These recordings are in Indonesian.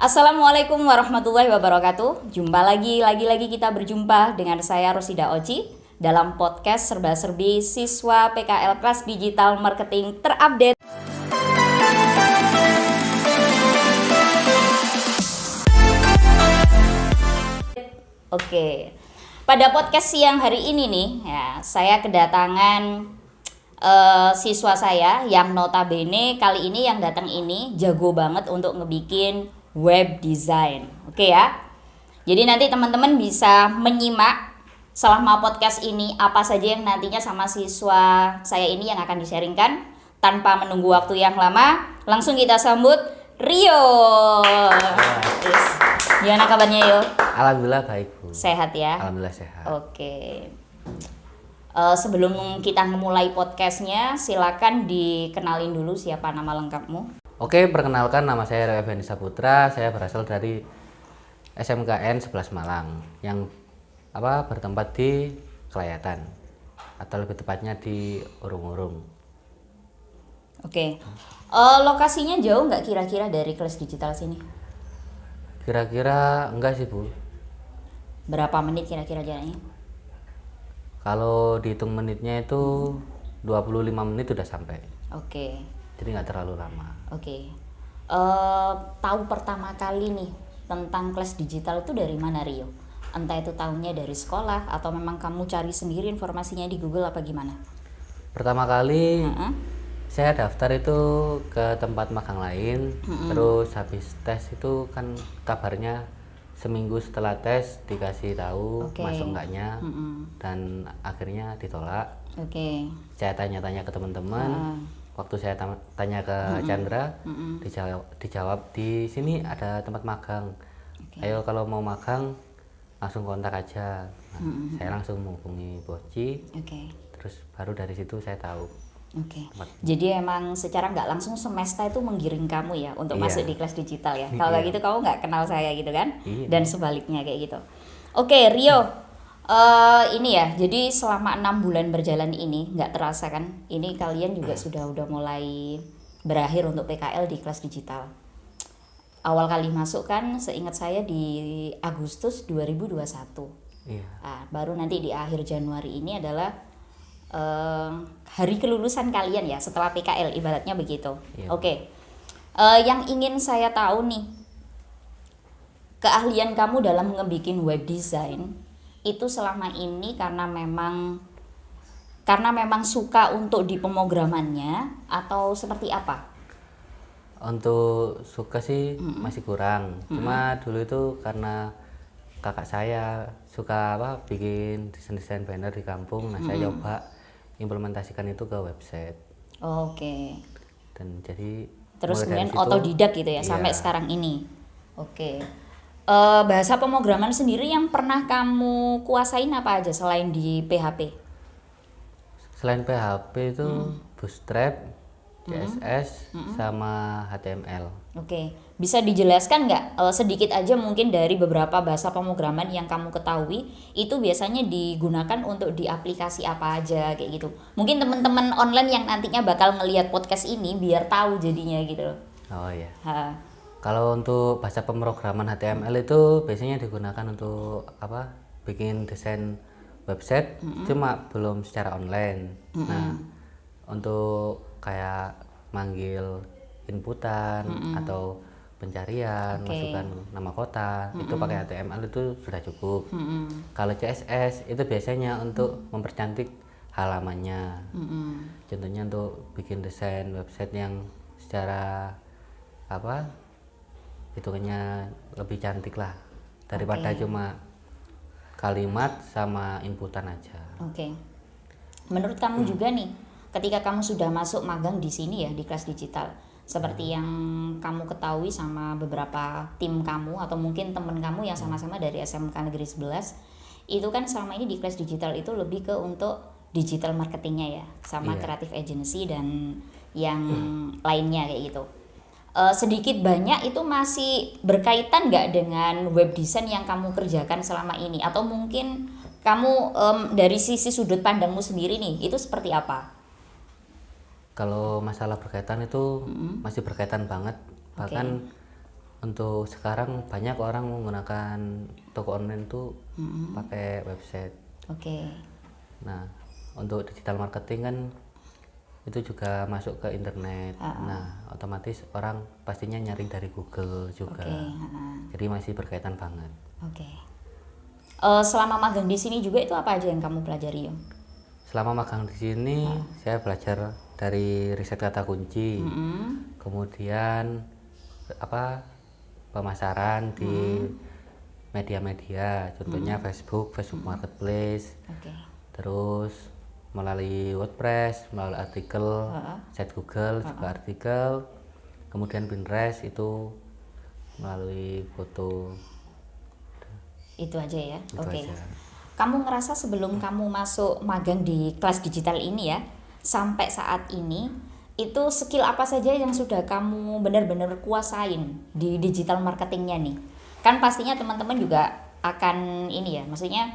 Assalamualaikum warahmatullahi wabarakatuh. Jumpa lagi kita berjumpa dengan saya Rosida Oci dalam podcast serba-serbi siswa PKL kelas digital marketing terupdate. Oke. Pada podcast siang hari ini nih, ya, saya kedatangan siswa saya yang notabene kali ini yang datang ini jago banget untuk ngebikin web design. Oke ya. Jadi nanti teman-teman bisa menyimak selama podcast ini apa saja yang nantinya sama siswa saya ini yang akan di-sharingkan. Tanpa menunggu waktu yang lama, langsung kita sambut Rio. Yes. Gimana kabarnya, Yo? Alhamdulillah baik, Bu. Sehat ya? Alhamdulillah sehat. Oke. Sebelum kita memulai podcastnya, silakan dikenalin dulu siapa nama lengkapmu. Oke, perkenalkan nama saya Rio Effendi Saputra. Saya berasal dari SMKN 11 Malang yang bertempat di Kelayatan atau lebih tepatnya di Urung-Urung. Oke. Lokasinya jauh nggak kira-kira dari kelas digital sini? Kira-kira enggak sih, Bu. Berapa menit kira-kira jaraknya? Kalau dihitung menitnya itu 25 menit udah sampai. Oke. Jadi nggak terlalu lama. Oke. Tahu pertama kali nih tentang kelas digital itu dari mana, Rio? Entah itu tahunya dari sekolah atau memang kamu cari sendiri informasinya di Google apa gimana? Pertama kali saya daftar itu ke tempat magang lain, terus habis tes itu kan kabarnya seminggu setelah tes dikasih tahu masuk enggaknya, dan akhirnya ditolak. Saya tanya-tanya ke teman-teman, waktu saya tanya ke Chandra, dijawab di sini ada tempat magang. Ayo kalau mau magang langsung kontak aja. Saya langsung menghubungi Boci, terus baru dari situ saya tahu. Jadi emang secara nggak langsung semesta itu menggiring kamu ya untuk masuk di kelas digital ya. Kalau kayak gitu kamu nggak kenal saya gitu kan? Dan sebaliknya kayak gitu. Oke, Rio, ini ya. Jadi selama 6 bulan berjalan ini nggak terasa kan? Ini kalian juga udah mulai berakhir untuk PKL di kelas digital. Awal kali masuk kan, seingat saya di Agustus 2021. Nah, baru nanti di akhir Januari ini adalah hari kelulusan kalian ya setelah PKL, ibaratnya begitu. Oke. Yang ingin saya tahu nih, keahlian kamu dalam ngebikin web design itu selama ini karena memang suka untuk di pemrogramannya atau seperti apa? Untuk suka sih masih kurang. Cuma dulu itu karena kakak saya suka bikin desain banner di kampung. Nah, saya coba implementasikan itu ke website. Dan jadi terus kemudian otodidak gitu ya sampai sekarang ini. Bahasa pemrograman sendiri yang pernah kamu kuasain apa aja selain di PHP? Selain PHP itu Bootstrap, CSS, sama HTML. Bisa dijelaskan nggak sedikit aja mungkin dari beberapa bahasa pemrograman yang kamu ketahui itu biasanya digunakan untuk di aplikasi apa aja kayak gitu. Mungkin teman-teman online yang nantinya bakal ngelihat podcast ini biar tahu jadinya gitu loh. Kalau untuk bahasa pemrograman HTML itu biasanya digunakan untuk bikin desain website, cuma belum secara online. Nah, untuk kayak manggil inputan atau pencarian, masukkan nama kota, itu pakai HTML itu sudah cukup. Kalau CSS itu biasanya untuk mempercantik halamannya. Contohnya untuk bikin desain website yang secara hitungannya lebih cantik lah daripada cuma kalimat sama inputan aja. Menurut kamu juga nih, ketika kamu sudah masuk magang di sini ya di kelas digital, seperti yang kamu ketahui sama beberapa tim kamu atau mungkin temen kamu yang sama-sama dari SMK Negeri 11, itu kan selama ini di kelas digital itu lebih ke untuk digital marketingnya ya, sama creative agency dan yang lainnya kayak gitu. Sedikit banyak itu masih berkaitan nggak dengan web design yang kamu kerjakan selama ini, atau mungkin kamu dari sisi sudut pandangmu sendiri nih itu seperti apa? Kalau masalah berkaitan itu masih berkaitan banget, bahkan Untuk sekarang banyak orang menggunakan toko online tuh pakai website. Oke. Nah, untuk digital marketing kan itu juga masuk ke internet. Nah, otomatis orang pastinya nyari dari Google juga. Jadi masih berkaitan banget. Oke. Selama magang di sini juga itu apa aja yang kamu pelajari, Om? Selama magang di sini saya belajar dari riset kata kunci. Kemudian pemasaran di media-media, contohnya Facebook Marketplace. Terus melalui WordPress, melalui artikel, site Google juga artikel, kemudian Pinterest itu melalui foto. Itu aja ya. Oke. Aja. Kamu ngerasa sebelum kamu masuk magang di kelas digital ini ya, sampai saat ini itu skill apa saja yang sudah kamu benar-benar kuasain di digital marketingnya nih? Kan pastinya teman-teman juga akan ini ya, maksudnya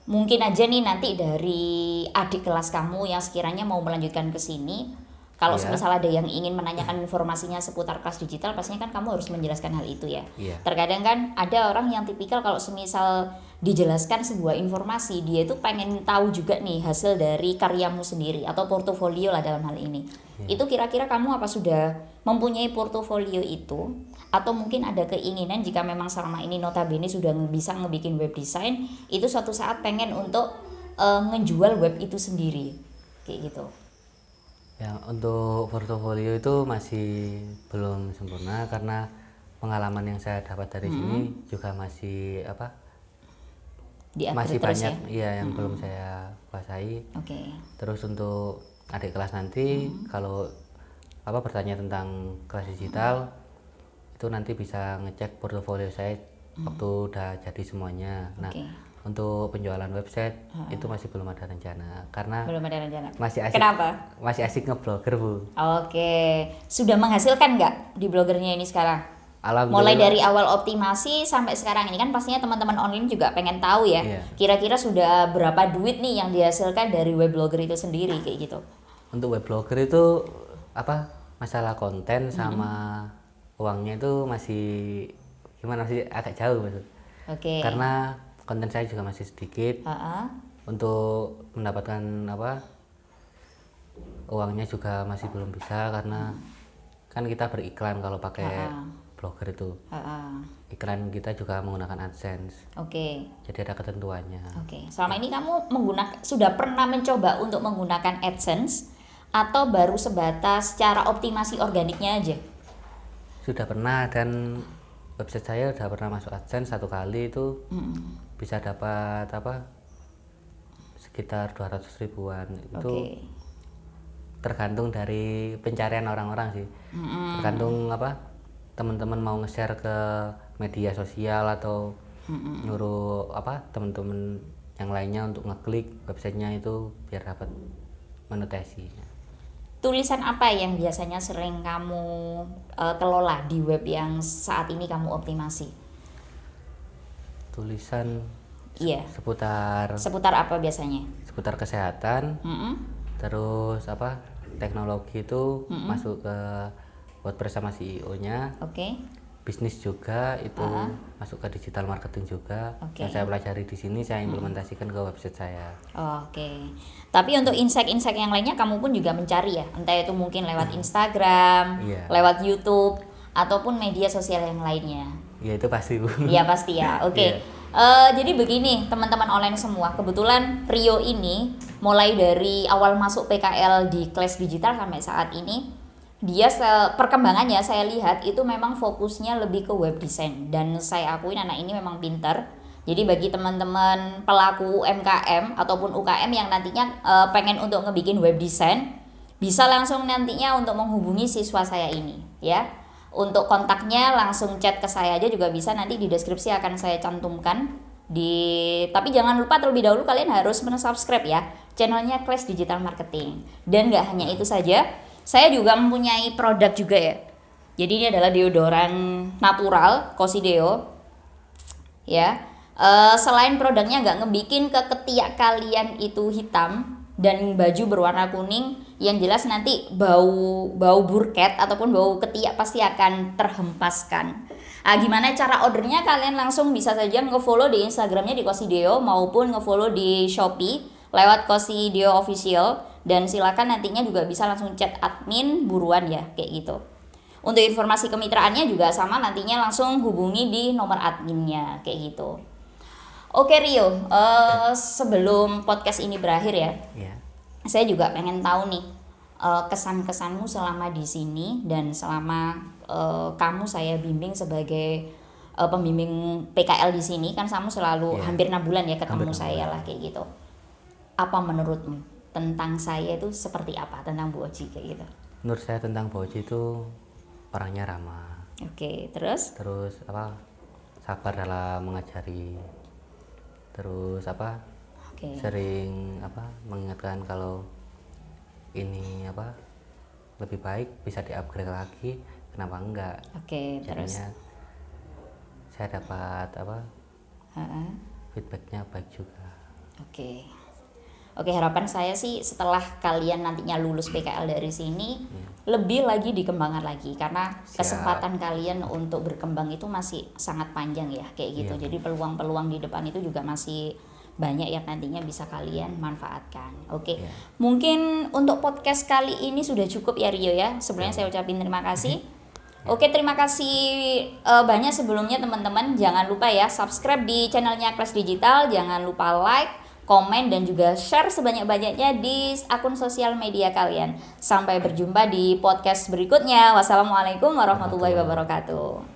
mungkin aja nih nanti dari adik kelas kamu yang sekiranya mau melanjutkan ke sini, kalau misal ada yang ingin menanyakan informasinya seputar kelas digital, pastinya kan kamu harus menjelaskan hal itu ya. Terkadang kan ada orang yang tipikal kalau semisal dijelaskan sebuah informasi, dia itu pengen tahu juga nih hasil dari karyamu sendiri atau portofolio lah dalam hal ini. Itu kira-kira kamu apa sudah mempunyai portofolio itu, atau mungkin ada keinginan jika memang selama ini notabene sudah bisa ngebikin web design, itu suatu saat pengen untuk ngejual web itu sendiri kayak gitu. Ya, untuk portofolio itu masih belum sempurna karena pengalaman yang saya dapat dari sini juga masih masih banyak yang belum saya kuasai. Terus untuk adik kelas nanti kalau bertanya tentang kelas digital itu nanti bisa ngecek portofolio saya waktu udah jadi semuanya. Nah, untuk penjualan website itu masih belum ada rencana karena belum ada rencana. Masih asik. Kenapa? Masih asik ngeblogger, Bu. Oke. Sudah menghasilkan nggak di blogernya ini sekarang? Mulai dari awal optimasi sampai sekarang ini kan pastinya teman-teman online juga pengen tahu ya. Kira-kira sudah berapa duit nih yang dihasilkan dari web blogger itu sendiri kayak gitu. Untuk web blogger itu masalah konten sama uangnya itu masih gimana sih, agak jauh maksud. Karena konten saya juga masih sedikit. Untuk mendapatkan uangnya juga masih belum bisa karena kan kita beriklan kalau pakai blogger itu. Iklan kita juga menggunakan AdSense. Jadi ada ketentuannya. Selama ini kamu sudah pernah mencoba untuk menggunakan AdSense atau baru sebatas cara optimasi organiknya aja? Sudah pernah, dan website saya udah pernah masuk AdSense 1 kali itu bisa dapat sekitar 200 ribuan. Itu tergantung dari pencarian orang-orang sih. Tergantung teman-teman mau nge-share ke media sosial atau nyuruh teman-teman yang lainnya untuk ngeklik websitenya itu biar dapat monetasi. Tulisan apa yang biasanya sering kamu kelola di web yang saat ini kamu optimasi? Tulisan seputar apa biasanya? Seputar kesehatan. Terus teknologi itu masuk ke WordPress sama CEO-nya. Bisnis juga itu masuk ke digital marketing juga. Yang saya pelajari di sini saya implementasikan ke website saya. Tapi untuk insight-insight yang lainnya kamu pun juga mencari ya, entah itu mungkin lewat Instagram, lewat YouTube, ataupun media sosial yang lainnya. Ya itu pasti, Bu. Iya pasti ya. Jadi begini teman-teman online semua, kebetulan Rio ini mulai dari awal masuk PKL di kelas digital sampai saat ini, dia perkembangannya saya lihat itu memang fokusnya lebih ke web design, dan saya akuin anak ini memang pintar. Jadi bagi teman-teman pelaku UMKM ataupun UKM yang nantinya pengen untuk ngebikin web design, bisa langsung nantinya untuk menghubungi siswa saya ini ya. Untuk kontaknya langsung chat ke saya aja juga bisa, nanti di deskripsi akan saya cantumkan tapi jangan lupa terlebih dahulu kalian harus subscribe ya channelnya Clash Digital Marketing. Dan gak hanya itu saja, saya juga mempunyai produk juga ya. Jadi ini adalah deodoran natural Cosideo ya. Selain produknya nggak ngebikin ke ketiak kalian itu hitam dan baju berwarna kuning, Yang jelas nanti bau burket ataupun bau ketiak pasti akan terhempaskan. Gimana cara ordernya? Kalian langsung bisa saja nge-follow di Instagramnya di Kosideo maupun nge-follow di Shopee lewat Kosideo Official, dan silakan nantinya juga bisa langsung chat admin buruan ya, kayak gitu. Untuk informasi kemitraannya juga sama, nantinya langsung hubungi di nomor adminnya kayak gitu. Oke Rio, sebelum podcast ini berakhir ya, saya juga pengen tahu nih kesan-kesanmu selama di sini dan selama kamu saya bimbing sebagai pembimbing PKL di sini, kan kamu selalu hampir 6 bulan ya ketemu saya lah kayak gitu. Apa menurutmu tentang saya itu seperti apa, tentang Bu Oji kayak gitu? Menurut saya tentang Bu Oji itu orangnya ramah. Oke, terus sabar dalam mengajari. Terus sering mengingatkan kalau ini lebih baik bisa di-upgrade lagi, kenapa enggak? Oke, terus saya dapat feedbacknya baik juga. Oke, harapan saya sih setelah kalian nantinya lulus PKL dari sini, lebih lagi dikembangkan lagi, karena kesempatan kalian untuk berkembang itu masih sangat panjang ya, kayak gitu. Jadi peluang-peluang di depan itu juga masih banyak yang nantinya bisa kalian manfaatkan. Mungkin untuk podcast kali ini sudah cukup ya Rio ya. Sebenarnya saya ucapin terima kasih. Terima kasih banyak sebelumnya teman-teman. Jangan lupa ya subscribe di channelnya Kelas Digital, jangan lupa like, komen, dan juga share sebanyak-banyaknya di akun sosial media kalian. Sampai berjumpa di podcast berikutnya. Wassalamualaikum warahmatullahi wabarakatuh.